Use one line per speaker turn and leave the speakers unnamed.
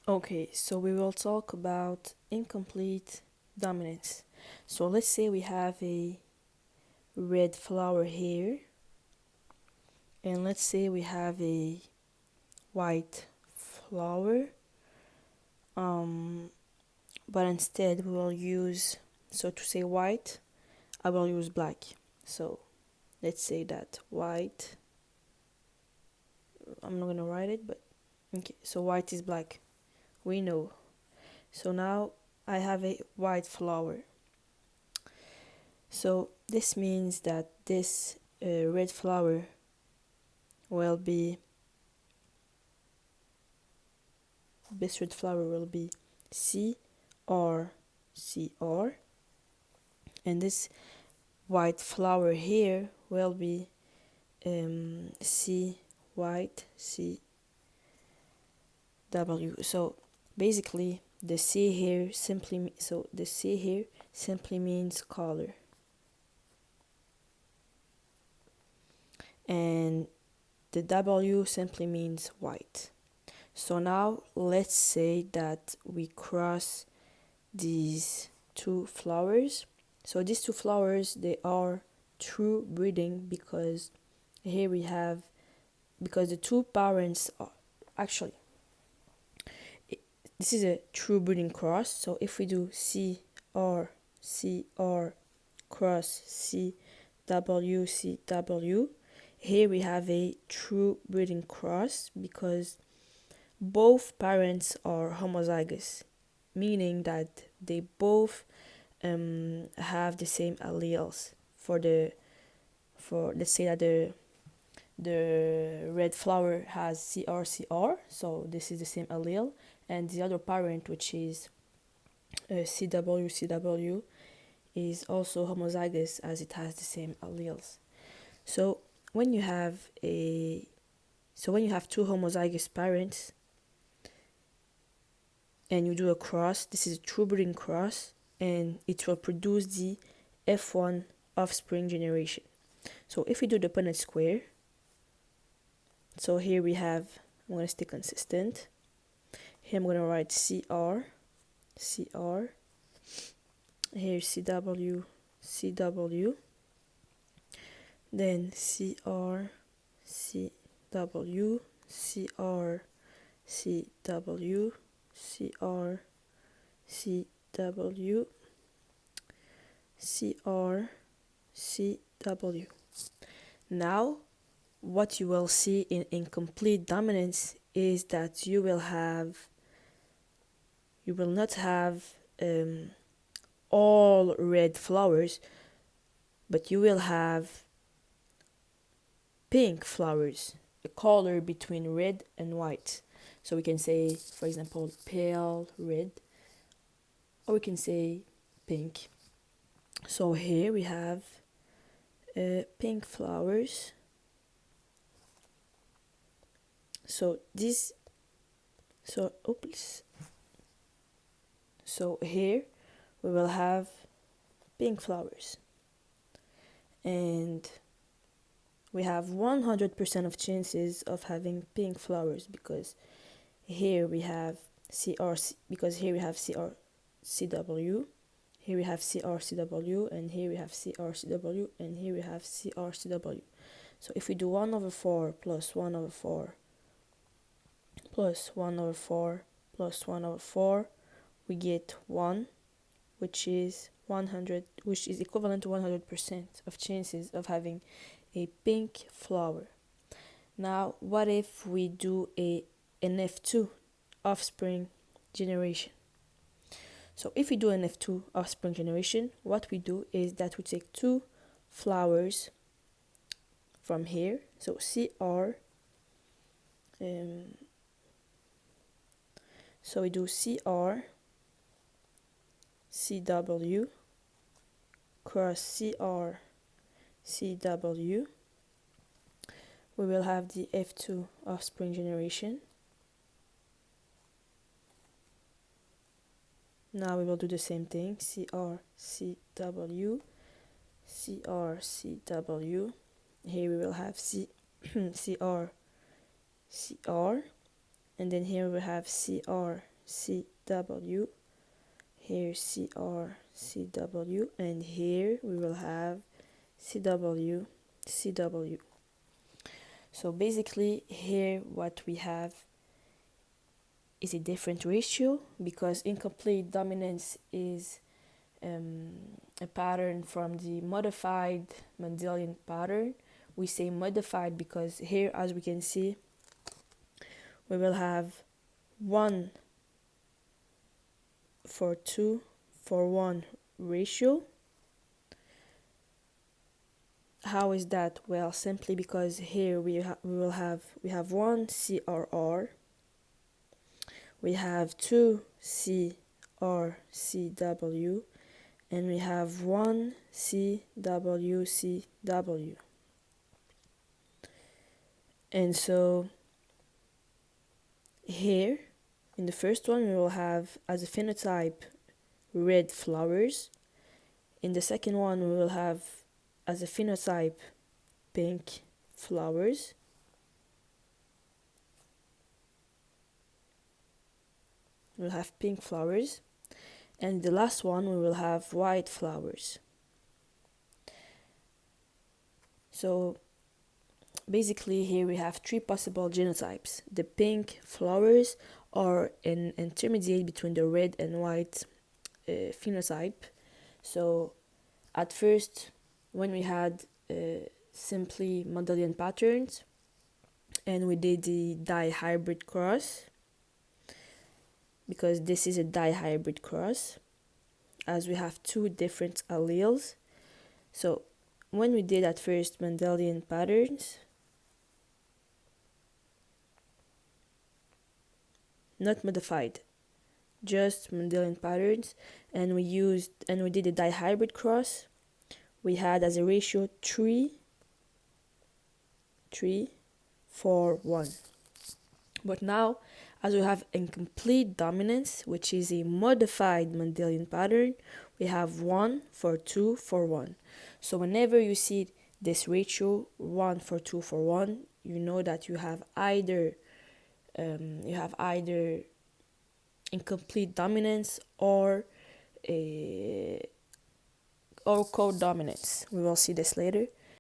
Okay, so we will talk about incomplete dominance. So let's say we have a red flower here, and let's say we have a white flower, um, but instead we will use, so to say white, I will use black. So let's say that white, I'm not gonna write it, but okay, so white is black, we know. So now I have a white flower. So this means that red flower will be, this red flower will be CR, CR, and this white flower here will be C white, CW. So basically the C here simply means color, and the W simply means white. So now let's say that we cross these two flowers. So these two flowers, they are true breeding because here we have, because the two parents are actually, this is a true breeding cross. So if we do CR, CR cross CW, CW, here we have a true breeding cross because both parents are homozygous, meaning that they both have the same alleles. For let's say that the red flower has CR, so this is the same allele, and the other parent, which is CW, is also homozygous as it has the same alleles. So when you have two homozygous parents and you do a cross, this is a true breeding cross, and it will produce the F1 offspring generation. So if we do the Punnett square, so here we have, I'm going to stay consistent. Here I'm going to write CR, CR. Here CW, CW. Then CR, CW, CR, CW, CR, CW, CR, CW. Now, what you will see in incomplete dominance is that you will not have all red flowers, but you will have pink flowers, a color between red and white. So we can say, for example, pale red, or we can say pink. So here we have pink flowers. So here we will have pink flowers, and we have 100% of chances of having pink flowers because here we have because here we have CR, CW, here we have CR, CW, and here we have CR, CW, and here we have CR, CW. So if we do 1/4 plus 1/4 plus 1/4 plus 1/4, we get 1, which is equivalent to 100% of chances of having a pink flower. Now, what if we do an F2 offspring generation? So if we do an F2 offspring generation, what we do is that we take two flowers from here, so CR, so we do CR, CW, cross CR, CW, we will have the F2 offspring generation. Now we will do the same thing, CR, CW, CR, CW. Here we will have CR, CR, and then here we have CR, CW, here CR, CW, and here we will have CW, CW. So basically here what we have is a different ratio, because incomplete dominance is a pattern from the modified Mendelian pattern. We say modified because here, as we can see, we will have 1:2:1 ratio. How is that? Well, simply because here we have 1 CRR, we have 2 CRCW, and we have 1 CWCW. And so here in the first one we will have as a phenotype red flowers. In the second one we will have as a phenotype pink flowers. We'll have pink flowers. And the last one we will have white flowers. So basically here we have three possible genotypes. The pink flowers are an intermediate between the red and white phenotype. So at first, when we had simply Mendelian patterns and we did the dihybrid cross, because this is a dihybrid cross, as we have two different alleles. So when we did at first Mendelian patterns, not modified, just Mendelian patterns, and we did a dihybrid cross, we had as a ratio 3:4:1. But now, as we have incomplete dominance, which is a modified Mendelian pattern, we have 1:2:1. So whenever you see this ratio 1:2:1, you know that you have either incomplete dominance or codominance. We will see this later.